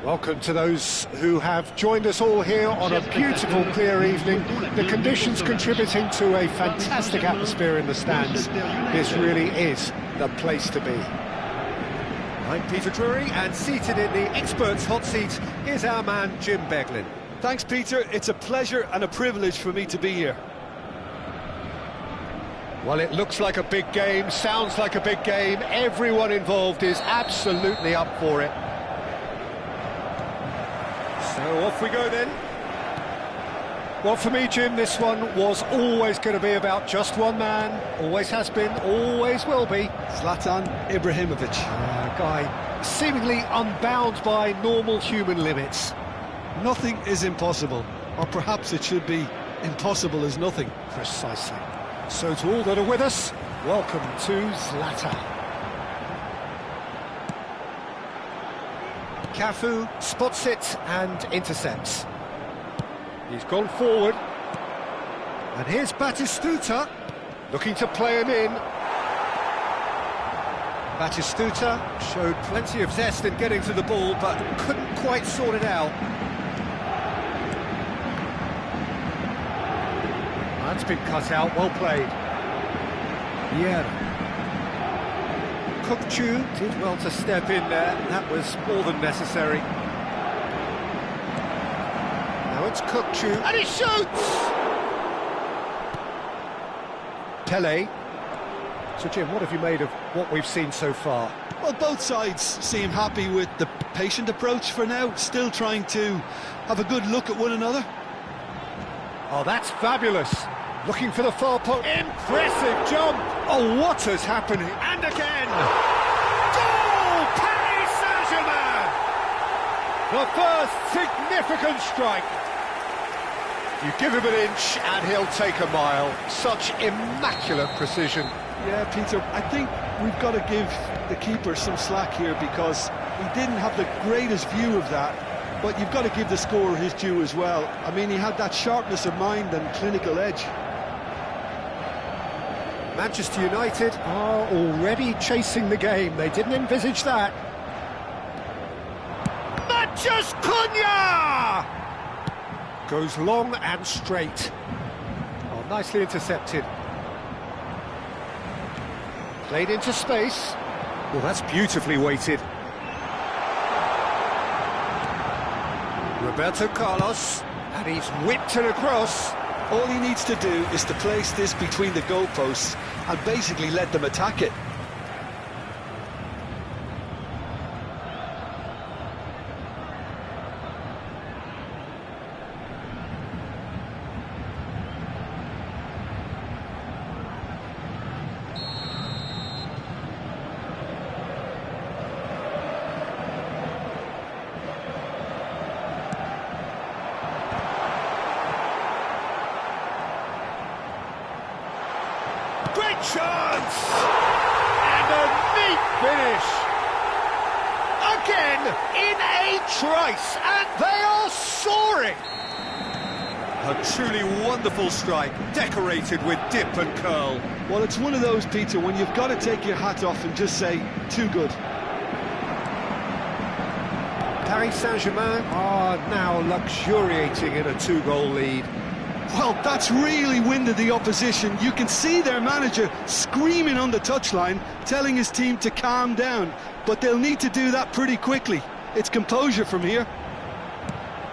Welcome to those who have joined us all here on a beautiful, clear evening. The conditions contributing to a fantastic atmosphere in the stands. This really is the place to be. I'm Peter Drury, and seated in the experts' hot seat is our man Jim Beglin. Thanks, Peter. It's a pleasure and a privilege for me to be here. Well, it looks like a big game, sounds like a big game. Everyone involved is absolutely up for it. So off we go then. Well, for me, Jim, this one was always going to be about just one man. Always has been, always will be. Zlatan Ibrahimovic. A guy seemingly unbound by normal human limits. Nothing is impossible, or perhaps it should be impossible as nothing. Precisely. So to all that are with us, welcome to Zlatan. Cafu spots it and intercepts. He's gone forward. And here's Batistuta, looking to play him in. Batistuta showed plenty of zest in getting to the ball, but couldn't quite sort it out. That's been cut out, well played. Yeah. Kukçu did well to step in there, that was more than necessary. Now it's Kukçu, and he shoots! Pele. So Jim, what have you made of what we've seen so far? Well, both sides seem happy with the patient approach for now, still trying to have a good look at one another. Oh, that's fabulous. Looking for the far post. Impressive jump! Oh, what has happened? And again! Goal! Paris Saint-Germain! The first significant strike. You give him an inch and he'll take a mile. Such immaculate precision. Yeah, Peter, I think we've got to give the keeper some slack here because he didn't have the greatest view of that. But you've got to give the scorer his due as well. I mean, he had that sharpness of mind and clinical edge. Manchester United are already chasing the game. They didn't envisage that. Mathias Cunha! Goes long and straight. Oh, nicely intercepted. Played into space. Well, that's beautifully weighted. Roberto Carlos, and he's whipped it across. All he needs to do is to place this between the goalposts and basically let them attack it. Great chance! And a neat finish! Again, in a trice, and they are soaring! A truly wonderful strike, decorated with dip and curl. Well, it's one of those, Peter, when you've got to take your hat off and just say, too good. Paris Saint-Germain are now luxuriating in a two-goal lead. Well, that's really winded the opposition. You can see their manager screaming on the touchline, telling his team to calm down. But they'll need to do that pretty quickly. It's composure from here.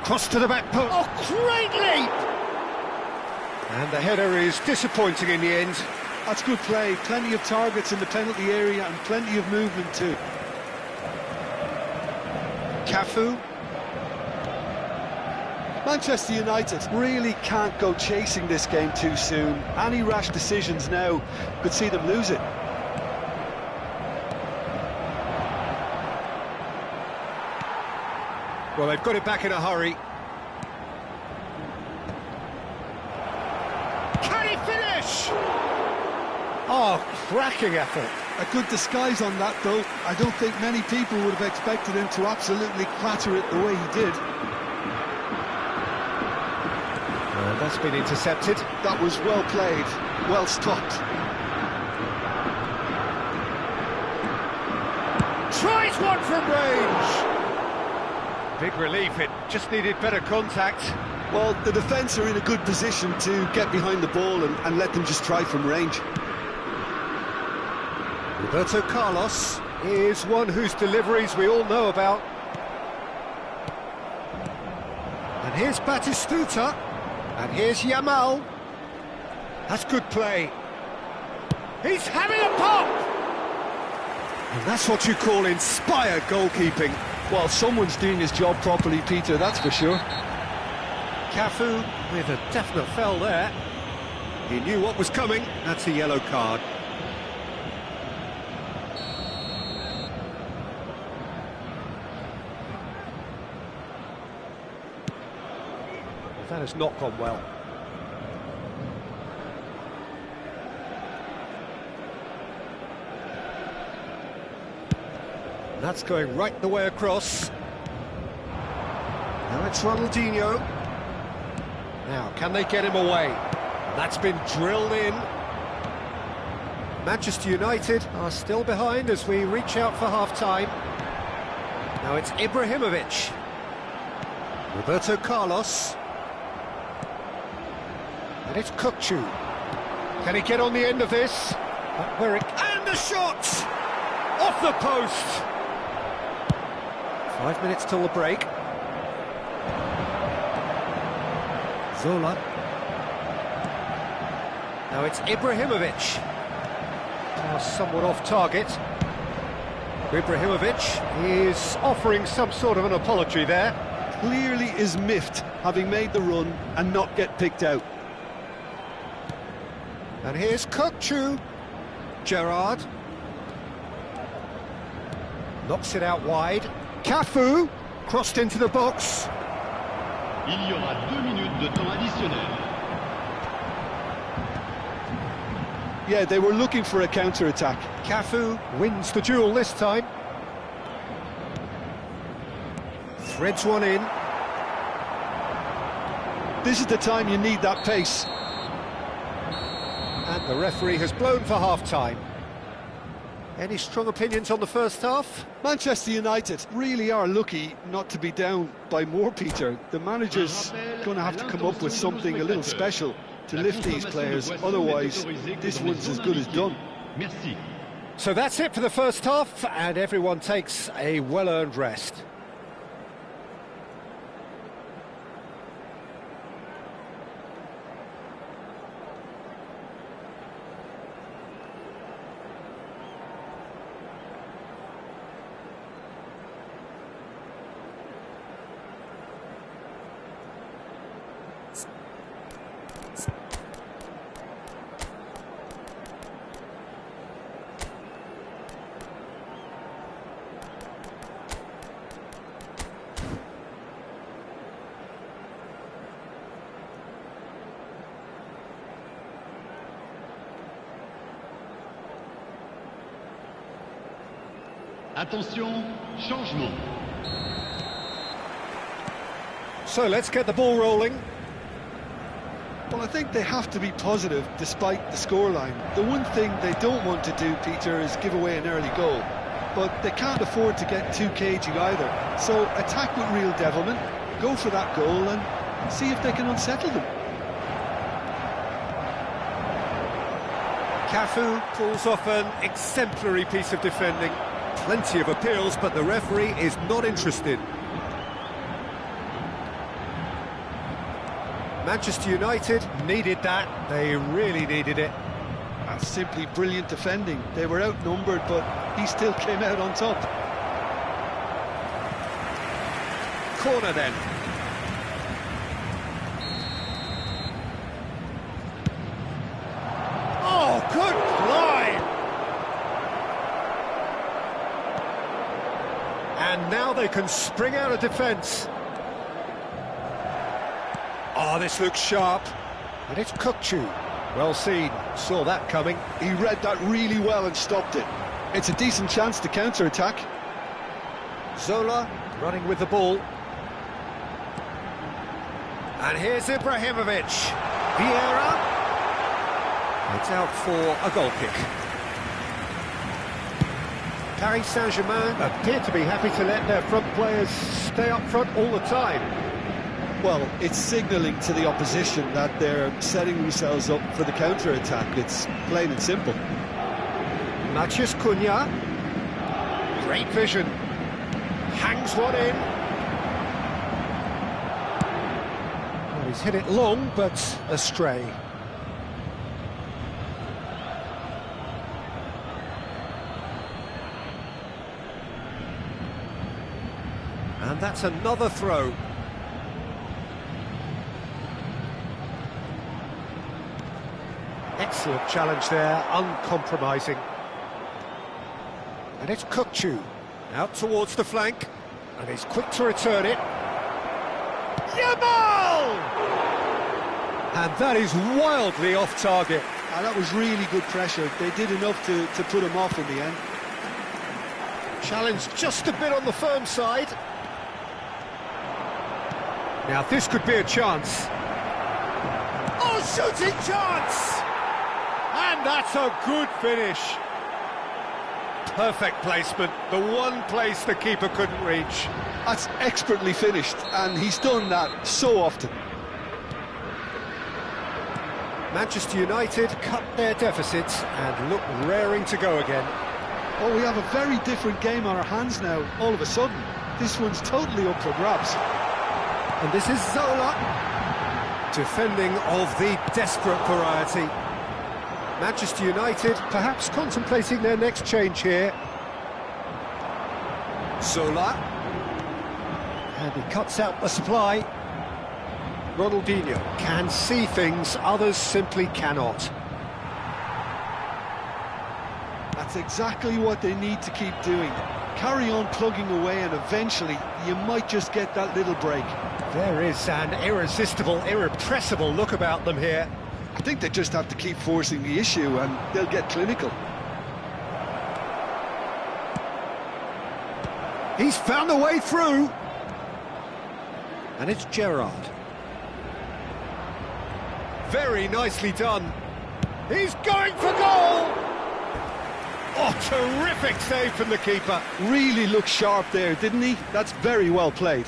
Cross to the back post. Oh, great leap! And the header is disappointing in the end. That's good play. Plenty of targets in the penalty area and plenty of movement too. Cafu. Manchester United really can't go chasing this game too soon. Any rash decisions now could see them lose it. Well, they've got it back in a hurry. Can he finish? Oh, cracking effort. A good disguise on that, though. I don't think many people would have expected him to absolutely clatter it the way he did. That's been intercepted. That was well played, well stopped. Tries one from range. Big relief, it just needed better contact. Well, the defence are in a good position to get behind the ball and let them just try from range. Roberto Carlos is one whose deliveries we all know about. And here's Batistuta, and here's Yamal. That's good play. He's having a pop! And that's what you call inspired goalkeeping. Well, someone's doing his job properly, Peter, that's for sure. Cafu with a definite foul there. He knew what was coming. That's a yellow card. That has not gone well. That's going right the way across. Now it's Ronaldinho. Now, can they get him away? That's been drilled in. Manchester United are still behind as we reach out for half-time. Now it's Ibrahimovic. Roberto Carlos. And it's Kukçu. Can he get on the end of this? And the shot! Off the post! 5 minutes till the break. Zola. Now it's Ibrahimovic. Somewhat off target. Ibrahimovic is offering some sort of an apology there. Clearly is miffed, having made the run and not get picked out. And here's Kukçu. Gerrard. Knocks it out wide. Cafu. Crossed into the box. Il y aura 2 minutes de temps additionnel. Yeah, they were looking for a counter-attack. Cafu wins the duel this time. Threads one in. This is the time you need that pace. And the referee has blown for half-time. Any strong opinions on the first half? Manchester United really are lucky not to be down by more, Peter. The manager's going to have to come up with something a little special to lift these players, otherwise this one's as good as done. So that's it for the first half, and everyone takes a well-earned rest. Attention, changement. So let's get the ball rolling. Well, I think they have to be positive despite the scoreline. The one thing they don't want to do, Peter, is give away an early goal. But they can't afford to get too cagey either. So attack with real devilment, go for that goal and see if they can unsettle them. Cafu pulls off an exemplary piece of defending. Plenty of appeals, but the referee is not interested. Manchester United needed that. They really needed it. That's simply brilliant defending. They were outnumbered, but he still came out on top. Corner then. Oh, good climb! And now they can spring out of defence. Oh, this looks sharp. And it's Kukçu. Well seen. Saw that coming. He read that really well and stopped it. It's a decent chance to counter-attack. Zola running with the ball. And here's Ibrahimovic. Vieira. It's out for a goal kick. Paris Saint-Germain appear to be happy to let their front players stay up front all the time. Well, it's signalling to the opposition that they're setting themselves up for the counter-attack. It's plain and simple. Matheus Cunha. Great vision. Hangs one in. Well, he's hit it long, but astray. And that's another throw. Excellent challenge there, uncompromising. And it's Kukçu, out towards the flank, and he's quick to return it. Yamal! And that is wildly off target. And that was really good pressure. They did enough to put him off in the end. Challenge just a bit on the firm side. Now this could be a chance. Oh, shooting chance! And that's a good finish. Perfect placement, the one place the keeper couldn't reach. That's expertly finished, and he's done that so often. Manchester United cut their deficits and look raring to go again. Oh, we have a very different game on our hands now, all of a sudden. This one's totally up for grabs. And this is Zola, defending of the desperate variety. Manchester United perhaps contemplating their next change here. Zola. And he cuts out the supply. Ronaldinho can see things others simply cannot. That's exactly what they need to keep doing. Carry on plugging away, and eventually you might just get that little break. There is an irresistible, irrepressible look about them here. I think they just have to keep forcing the issue and they'll get clinical. He's found a way through. And it's Gerrard. Very nicely done. He's going for goal! Oh, terrific save from the keeper. Really looked sharp there, didn't he? That's very well played.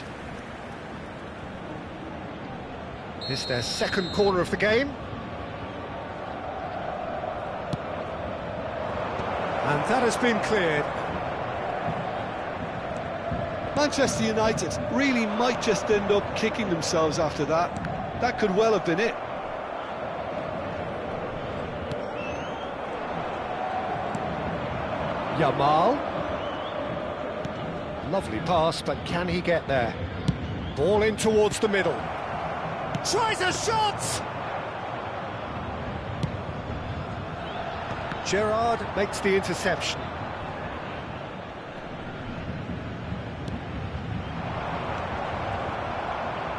It's their second corner of the game. And that has been cleared. Manchester United really might just end up kicking themselves after that. That could well have been it. Yamal. Lovely pass, but can he get there? Ball in towards the middle. Tries a shot! Gerrard makes the interception.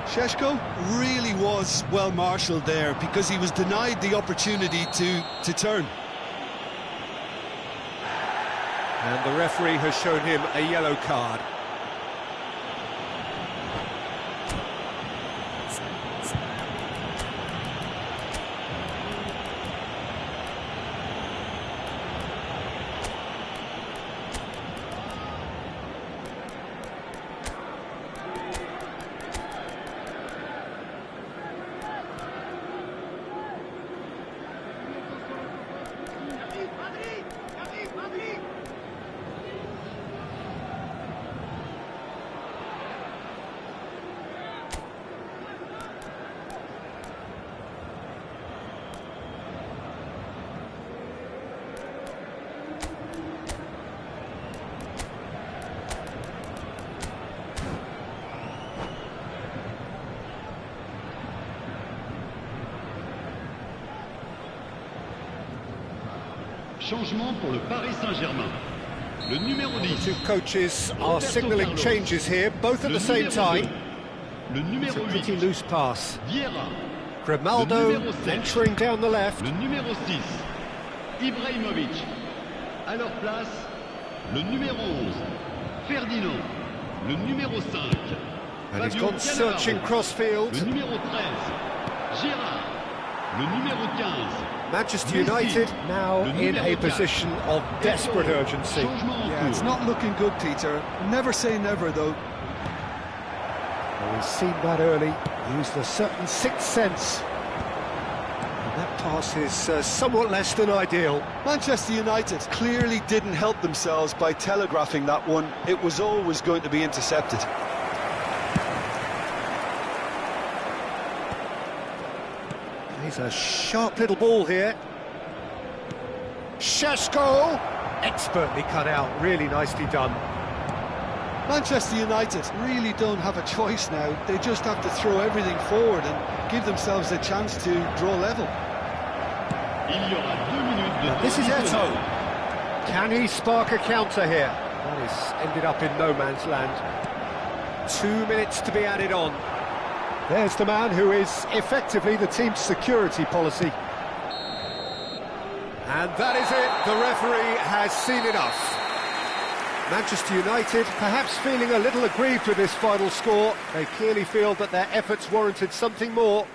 Šeško really was well marshalled there because he was denied the opportunity to turn. And the referee has shown him a yellow card. Changement pour le Paris Saint-Germain. Le numéro 10. The two coaches are signalling changes here, both at the same time. Le It's a numéro 8. pretty loose pass. Vieira. Grimaldo Le numéro 7. venturing down the left. Le numéro 6. Ibrahimovic. À leur place, le numéro 11. Ferdinand. Le numéro 5. And he's Fabio gone searching Cannavaro. cross field. Le numéro 13. Gérard. Le numéro 15. Manchester United now in a position of desperate urgency. Yeah, it's not looking good, Peter. Never say never, though. Well, he's seen that early, used a certain sixth sense. And that pass is somewhat less than ideal. Manchester United clearly didn't help themselves by telegraphing that one. It was always going to be intercepted. He's a sharp little ball here. Šeško, expertly cut out, really nicely done. Manchester United really don't have a choice now. They just have to throw everything forward and give themselves a chance to draw level. This is Eto'o. Can he spark a counter here? That is ended up in no man's land. 2 minutes to be added on. There's the man who is effectively the team's security policy. And that is it, the referee has seen enough. Manchester United perhaps feeling a little aggrieved with this final score. They clearly feel that their efforts warranted something more.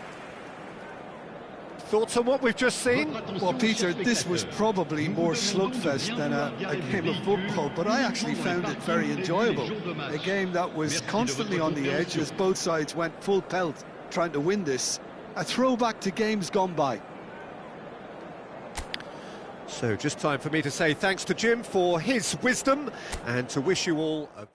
Thoughts on what we've just seen? Well, Peter, this was probably more slugfest than a game of football, but I actually found it very enjoyable. A game that was constantly on the edge as both sides went full pelt trying to win this. A throwback to games gone by. So just time for me to say thanks to Jim for his wisdom and to wish you all a